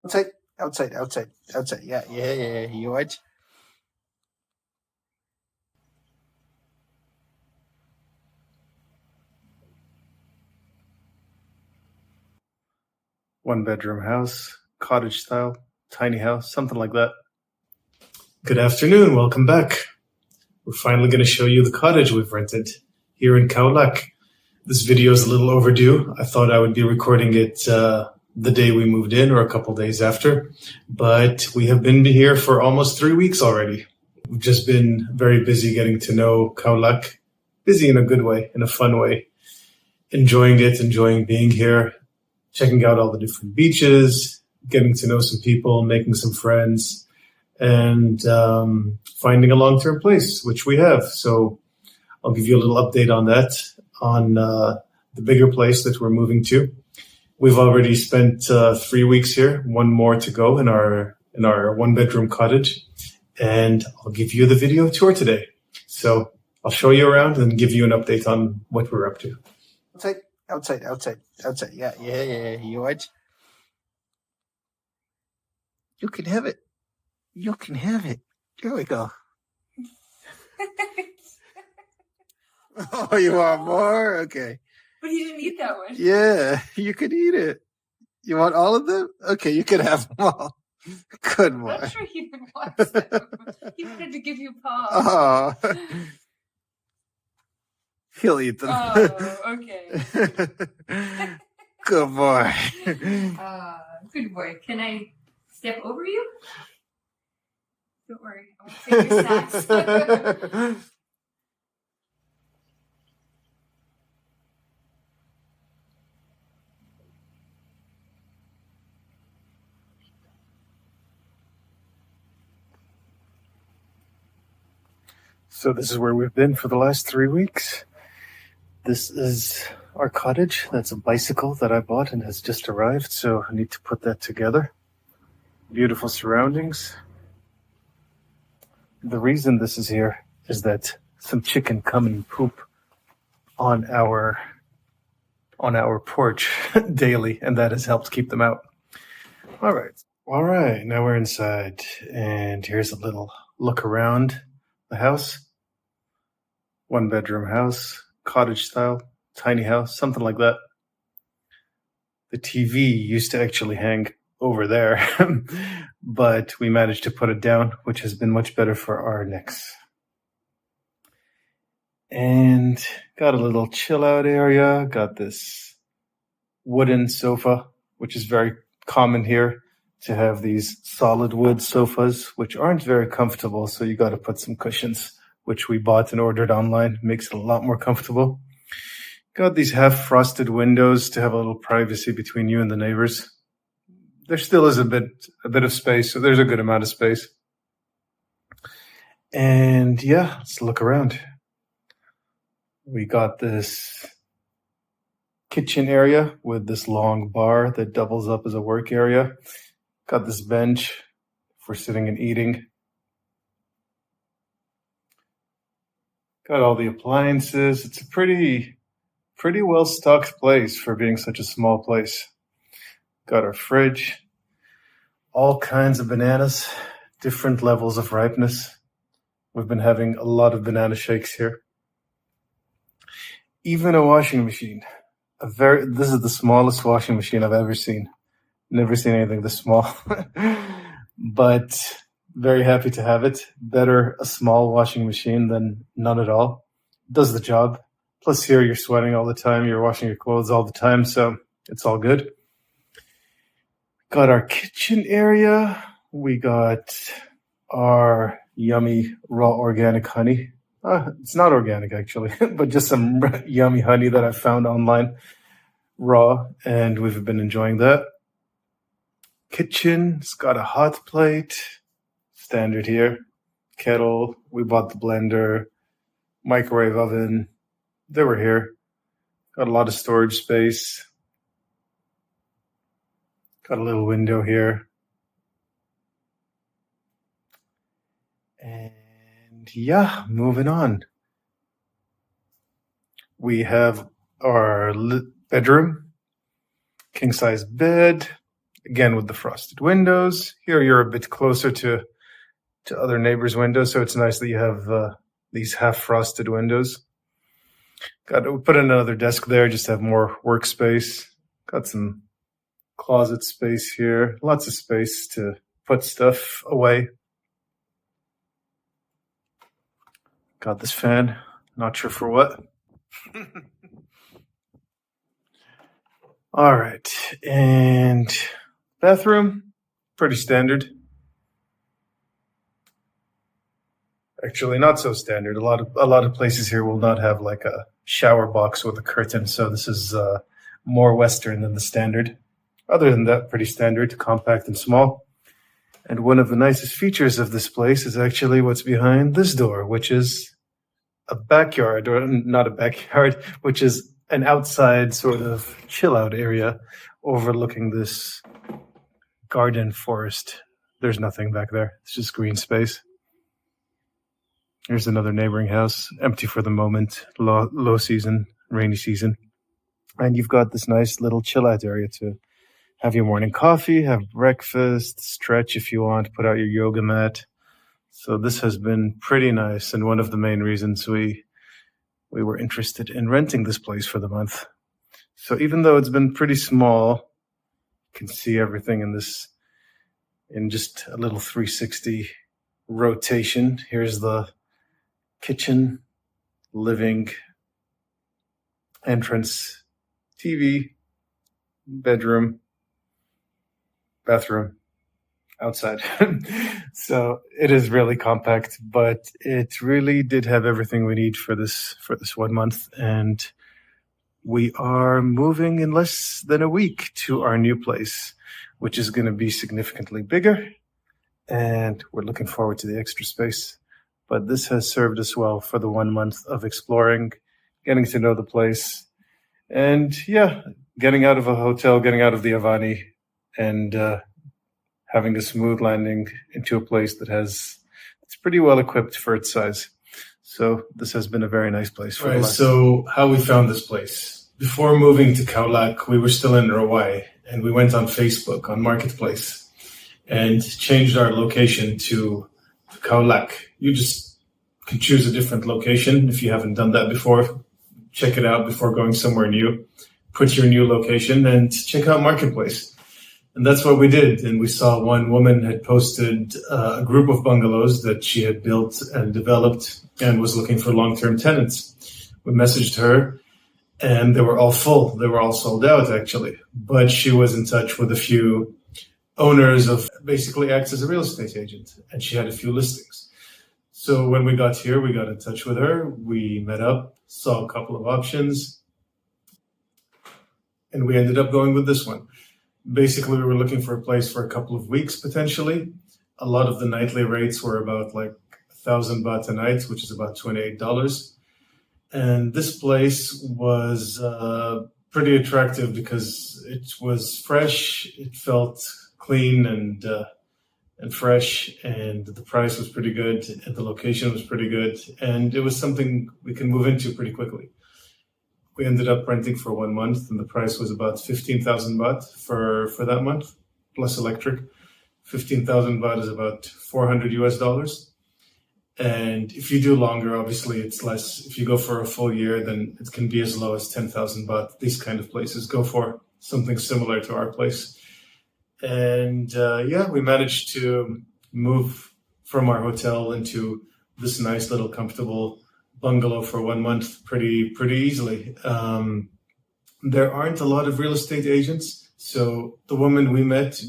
Outside, outside, outside, outside. Yeah, yeah, yeah. You watch. One bedroom house, cottage style, tiny house, something like that. Good afternoon. Welcome back. We're finally going to show you the cottage we've rented here in Khao Lak. This video is a little overdue. I thought I would be recording it the day we moved in or a couple days after, but we have been here for almost 3 weeks already. We've just been very busy getting to know Khao Lak, busy in a good way, in a fun way, enjoying it, enjoying being here, checking out all the different beaches, getting to know some people, making some friends, and finding a long-term place, which we have. So I'll give you a little update on that, on the bigger place that we're moving to. We've already spent 3 weeks here, one more to go in our one-bedroom cottage, and I'll give you the video tour today. So I'll show you around and give you an update on what we're up to. Outside, outside, outside. Yeah, yeah, yeah. You watch. You can have it. You can have it. There we go. Oh, you want more? Okay. But he didn't eat that one. Yeah, you could eat it. You want all of them? Okay, you can have them all. Good boy. I'm not sure he wants them. He wanted to give you paws. Oh. He'll eat them. Oh, okay. Good boy. Good boy. Can I step over you? Don't worry. I won't take your snacks. So this is where we've been for the last 3 weeks. This is our cottage. That's a bicycle that I bought and has just arrived, so I need to put that together. Beautiful surroundings. The reason this is here is that some chicken come and poop on our porch daily, and that has helped keep them out. All right, now we're inside, and here's a little look around the house. One bedroom house, cottage style, tiny house, something like that. The TV used to actually hang over there, but we managed to put it down, which has been much better for our necks. And got a little chill out area, got this wooden sofa, which is very common here to have these solid wood sofas, which aren't very comfortable, so you got to put some cushions, which we bought and ordered online. Makes it a lot more comfortable. Got these half-frosted windows to have a little privacy between you and the neighbors. There still is a bit of space, so there's a good amount of space. And yeah, let's look around. We got this kitchen area with this long bar that doubles up as a work area. Got this bench for sitting and eating. Got all the appliances. It's a pretty well-stocked place for being such a small place. Got our fridge. All kinds of bananas, different levels of ripeness. We've been having a lot of banana shakes here. Even a washing machine. This is the smallest washing machine I've ever seen. Never seen anything this small. But very happy to have it. Better a small washing machine than none at all. Does the job. Plus here you're sweating all the time. You're washing your clothes all the time. So it's all good. Got our kitchen area. We got our yummy raw organic honey. It's not organic actually, but just some yummy honey that I found online raw. And we've been enjoying that. Kitchen, it's got a hot plate, standard here, kettle, we bought the blender, microwave oven, they were here. Got a lot of storage space. Got a little window here. And yeah, moving on. We have our bedroom, king size bed, again with the frosted windows. Here you're a bit closer to other neighbors' windows, so it's nice that you have these half frosted windows. Got to put in another desk there just to have more workspace. Got some closet space here, lots of space to put stuff away. Got this fan, not sure for what. All right, and bathroom, pretty standard. Actually, not so standard. A lot of places here will not have like a shower box with a curtain, so this is more Western than the standard. Other than that, pretty standard, compact and small. And one of the nicest features of this place is actually what's behind this door, which is a backyard, or not a backyard, which is an outside sort of chill out area overlooking this garden forest. There's nothing back there. It's just green space. Here's another neighboring house, empty for the moment, low season, rainy season. And you've got this nice little chill out area to have your morning coffee, have breakfast, stretch if you want, put out your yoga mat. So this has been pretty nice, and one of the main reasons we were interested in renting this place for the month. So even though it's been pretty small, you can see everything in just a little 360 rotation. Here's the kitchen, living, entrance, TV, bedroom, bathroom, outside. So it is really compact, but it really did have everything we need for this 1 month. And we are moving in less than a week to our new place, which is going to be significantly bigger. And we're looking forward to the extra space. But this has served us well for the 1 month of exploring, getting to know the place, and getting out of a hotel, getting out of the Avani, and having a smooth landing into a place it's pretty well equipped for its size. So this has been a very nice place for us. So how we found this place. Before moving to Khao Lak, we were still in Hawaii, and we went on Facebook, on Marketplace, and changed our location to Khao Lak. You just can choose a different location if you haven't done that before. Check it out before going somewhere new. Put your new location and check out Marketplace. And that's what we did. And we saw one woman had posted a group of bungalows that she had built and developed and was looking for long-term tenants. We messaged her, and they were all full. They were all sold out, actually. But she was in touch with a few owners of, basically acts as a real estate agent, and she had a few listings. So when we got here, we got in touch with her. We met up, saw a couple of options, and we ended up going with this one. Basically, we were looking for a place for a couple of weeks, potentially. A lot of the nightly rates were about like 1,000 baht a night, which is about $28. And this place was pretty attractive because it was fresh, it felt clean and fresh, and the price was pretty good, and the location was pretty good, and it was something we can move into pretty quickly. We ended up renting for 1 month, and the price was about 15,000 baht for that month, plus electric. 15,000 baht is about $400. And if you do longer, obviously it's less. If you go for a full year, then it can be as low as 10,000 baht. These kind of places go for something similar to our place. And we managed to move from our hotel into this nice little comfortable bungalow for 1 month pretty easily. There aren't a lot of real estate agents. So the woman we met,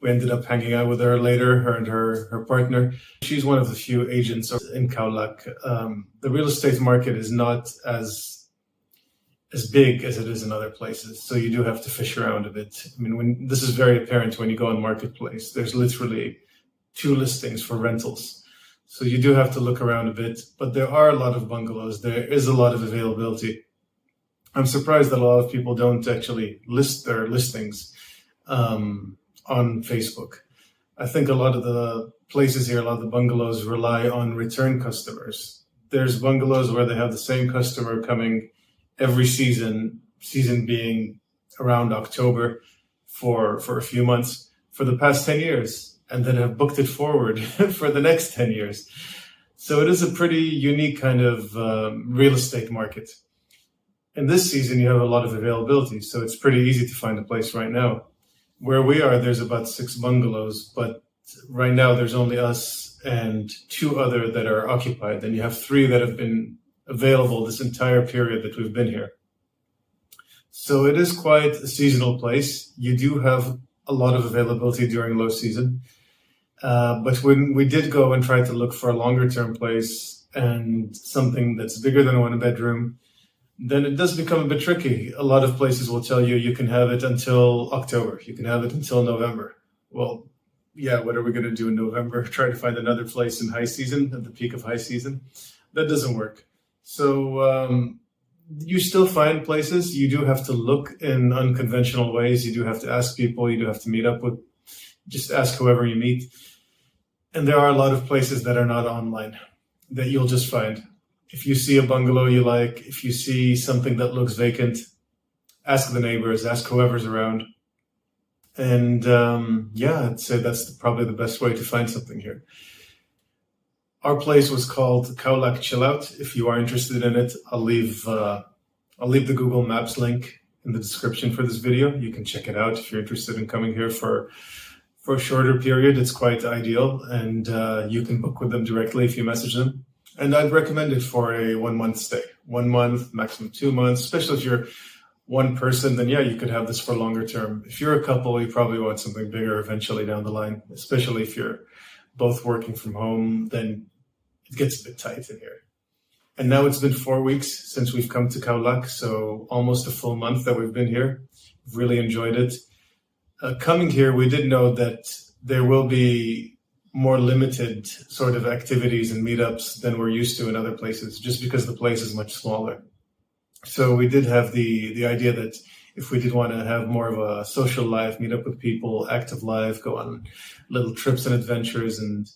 we ended up hanging out with her later, her and her partner. She's one of the few agents in Khao Lak. The real estate market is not as big as it is in other places. So you do have to fish around a bit. I mean, this is very apparent when you go on Marketplace. There's literally 2 listings for rentals. So you do have to look around a bit, but there are a lot of bungalows. There is a lot of availability. I'm surprised that a lot of people don't actually list their listings on Facebook. I think a lot of the places here, a lot of the bungalows rely on return customers. There's bungalows where they have the same customer coming every season being around October, for a few months for the past 10 years and then have booked it forward for the next 10 years. So it is a pretty unique kind of real estate market. In this season, you have a lot of availability, so it's pretty easy to find a place right now. Where we are, there's about 6 bungalows, but right now there's only us and 2 other that are occupied. And you have 3 that have been available this entire period that we've been here. So it is quite a seasonal place. You do have a lot of availability during low season. But when we did go and try to look for a longer term place and something that's bigger than 1 bedroom, then it does become a bit tricky. A lot of places will tell you you can have it until October. You can have it until November. Well, yeah, what are we going to do in November? Try to find another place in high season, at the peak of high season? That doesn't work. So you still find places. You do have to look in unconventional ways. You do have to ask people. You do have to meet up with, just ask whoever you meet. And there are a lot of places that are not online that you'll just find. If you see a bungalow you like, if you see something that looks vacant, ask the neighbors, ask whoever's around. And yeah, I'd say that's probably the best way to find something here. Our place was called Khao Lak Chill Out. If you are interested in it, I'll leave the Google Maps link in the description for this video. You can check it out if you're interested in coming here for a shorter period. It's quite ideal, and you can book with them directly if you message them. And I'd recommend it for a 1 month stay. 1 month, maximum 2 months, especially if you're one person, then yeah, you could have this for longer term. If you're a couple, you probably want something bigger eventually down the line, especially if you're both working from home, then it gets a bit tight in here. And now it's been 4 weeks since we've come to Khao Lak, so almost a full month that we've been here. Really enjoyed it. Coming here, we did know that there will be more limited sort of activities and meetups than we're used to in other places, just because the place is much smaller. So we did have the idea that if we did want to have more of a social life, meet up with people, active life, go on little trips and adventures and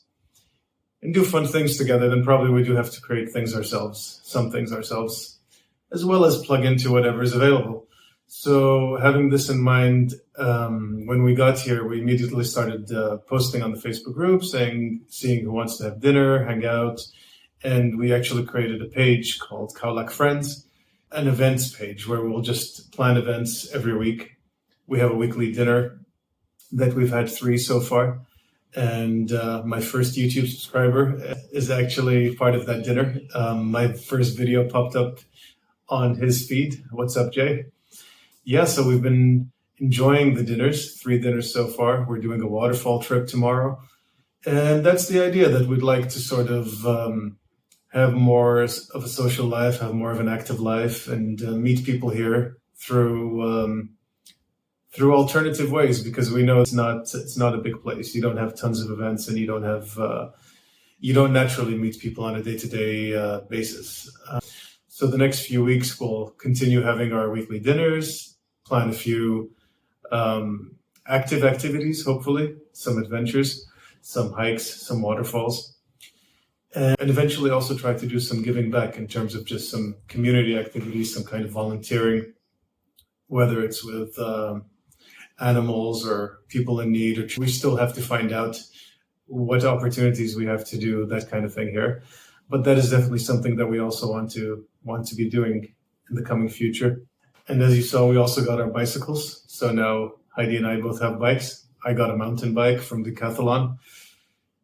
do fun things together, then probably we do have to create things ourselves, some things ourselves, as well as plug into whatever is available. So having this in mind, when we got here, we immediately started posting on the Facebook group, seeing who wants to have dinner, hang out. And we actually created a page called Khao Lak Friends, an events page where we'll just plan events every week. We have a weekly dinner that we've had 3 so far. And my first YouTube subscriber is actually part of that dinner. My first video popped up on his feed. What's up, Jay? Yeah, so we've been enjoying the dinners, 3 dinners so far. We're doing a waterfall trip tomorrow. And that's the idea, that we'd like to sort of have more of a social life, have more of an active life, and meet people here through alternative ways, because we know it's not a big place. You don't have tons of events, and you don't naturally meet people on a day-to-day basis. So the next few weeks, we'll continue having our weekly dinners, plan a few active activities, hopefully, some adventures, some hikes, some waterfalls, and eventually also try to do some giving back in terms of just some community activities, some kind of volunteering, whether it's with animals or people in need. Or we still have to find out what opportunities we have to do that kind of thing here. But that is definitely something that we also want to be doing in the coming future. And as you saw, we also got our bicycles. So now Heidi and I both have bikes. I got a mountain bike from Decathlon.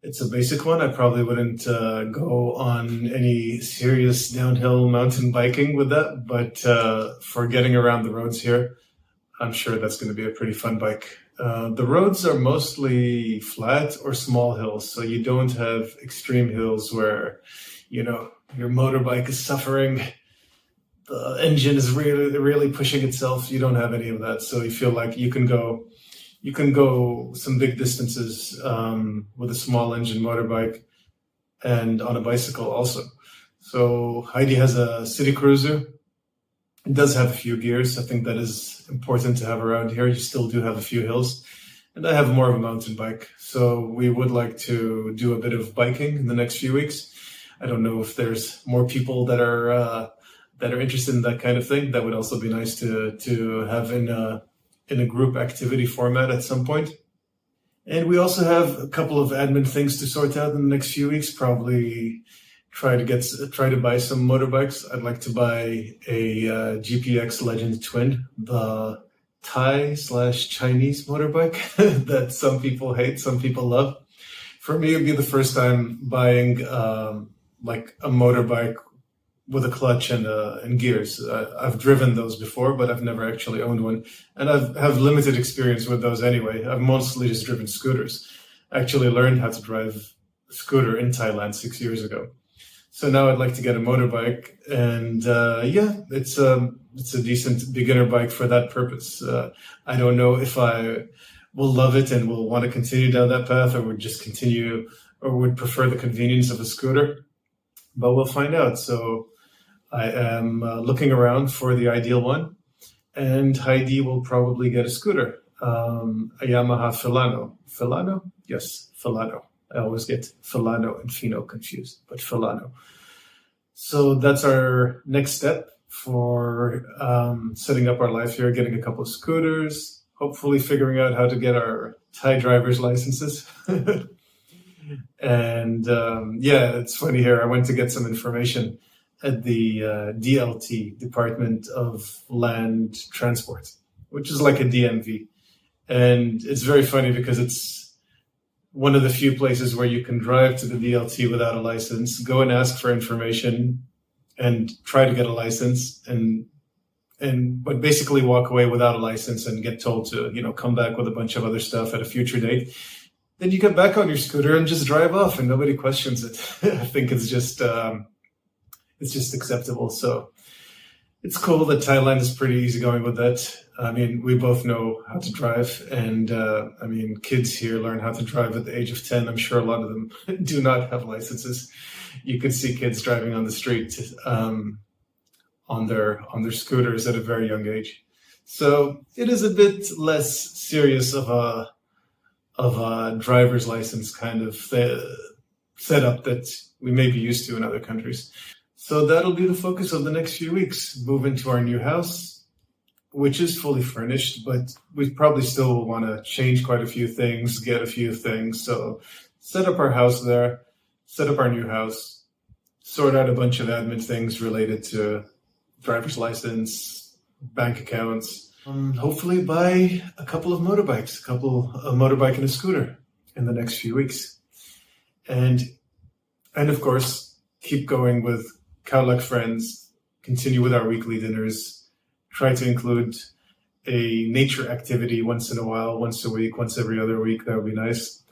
It's a basic one. I probably wouldn't go on any serious downhill mountain biking with that. But for getting around the roads here, I'm sure that's going to be a pretty fun bike. The roads are mostly flat or small hills. So you don't have extreme hills where, your motorbike is suffering. The engine is really, really pushing itself. You don't have any of that. So you feel like you can go some big distances with a small engine motorbike and on a bicycle also. So Heidi has a city cruiser. It does have a few gears. I think that is important to have around here. You still do have a few hills. And I have more of a mountain bike. So we would like to do a bit of biking in the next few weeks. I don't know if there's more people that are interested in that kind of thing. That would also be nice to have in in a group activity format at some point. And we also have a couple of admin things to sort out in the next few weeks. Probably try to buy some motorbikes. I'd like to buy a GPX Legend Twin, the Thai/Chinese motorbike that some people hate, some people love. For me, it'd be the first time buying like a motorbike with a clutch and gears. I've driven those before, but I've never actually owned one. And I have limited experience with those anyway. I've mostly just driven scooters. I actually learned how to drive a scooter in Thailand 6 years ago. So now I'd like to get a motorbike. And it's a decent beginner bike for that purpose. I don't know if I will love it and will want to continue down that path, or would just continue, or would prefer the convenience of a scooter. But we'll find out. So I am looking around for the ideal one, and Heidi will probably get a scooter, a Yamaha Filano. Filano? Yes, Filano. I always get Filano and Fino confused, but Filano. So that's our next step for setting up our life here, getting a couple of scooters, hopefully figuring out how to get our Thai driver's licenses. And it's funny here. I went to get some information at the DLT, Department of Land Transport, which is like a DMV. And it's very funny because it's one of the few places where you can drive to the DLT without a license, go and ask for information and try to get a license, but basically walk away without a license and get told to, come back with a bunch of other stuff at a future date. Then you get back on your scooter and just drive off, and nobody questions it. I think it's just acceptable. So it's cool that Thailand is pretty easygoing with that. I mean, we both know how to drive, and kids here learn how to drive at the age of 10. I'm sure a lot of them do not have licenses. You could see kids driving on the street on their scooters at a very young age. So it is a bit less serious of a driver's license kind of setup that we may be used to in other countries. So that'll be the focus of the next few weeks. Move into our new house, which is fully furnished, but we probably still want to change quite a few things, get a few things. So set up our house there, set up our new house, sort out a bunch of admin things related to driver's license, bank accounts. Hopefully buy a couple of motorbikes, a motorbike and a scooter in the next few weeks. And of course, keep going with Khao Lak Friends, continue with our weekly dinners, try to include a nature activity once in a while, once a week, once every other week. That would be nice.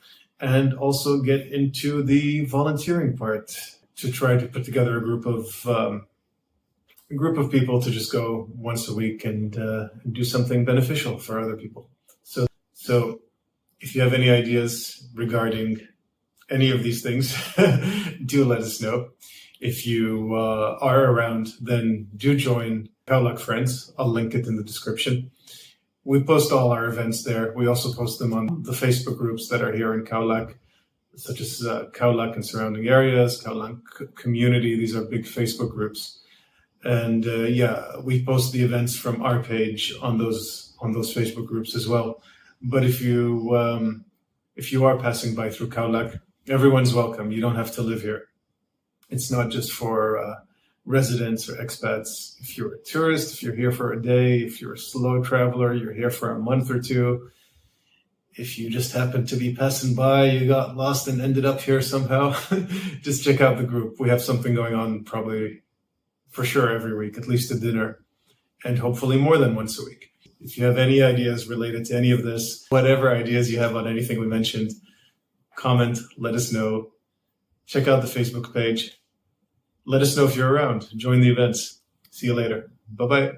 And also get into the volunteering part to try to put together a group of people to just go once a week and do something beneficial for other people. So if you have any ideas regarding any of these things, do let us know. If you are around, then do join Khao Lak Friends. I'll link it in the description. We post all our events there. We also post them on the Facebook groups that are here in Khao Lak, such as Khao Lak and surrounding areas, Khao Lak community. These are big Facebook groups. And we post the events from our page on those Facebook groups as well. But if you are passing by through Khao Lak, everyone's welcome. You don't have to live here. It's not just for residents or expats. If you're a tourist, if you're here for a day, if you're a slow traveler, you're here for a month or two. If you just happen to be passing by, you got lost and ended up here somehow, just check out the group. We have something going on probably for sure every week, at least a dinner, and hopefully more than once a week. If you have any ideas related to any of this, whatever ideas you have on anything we mentioned, comment, let us know. Check out the Facebook page. Let us know if you're around. Join the events. See you later. Bye-bye.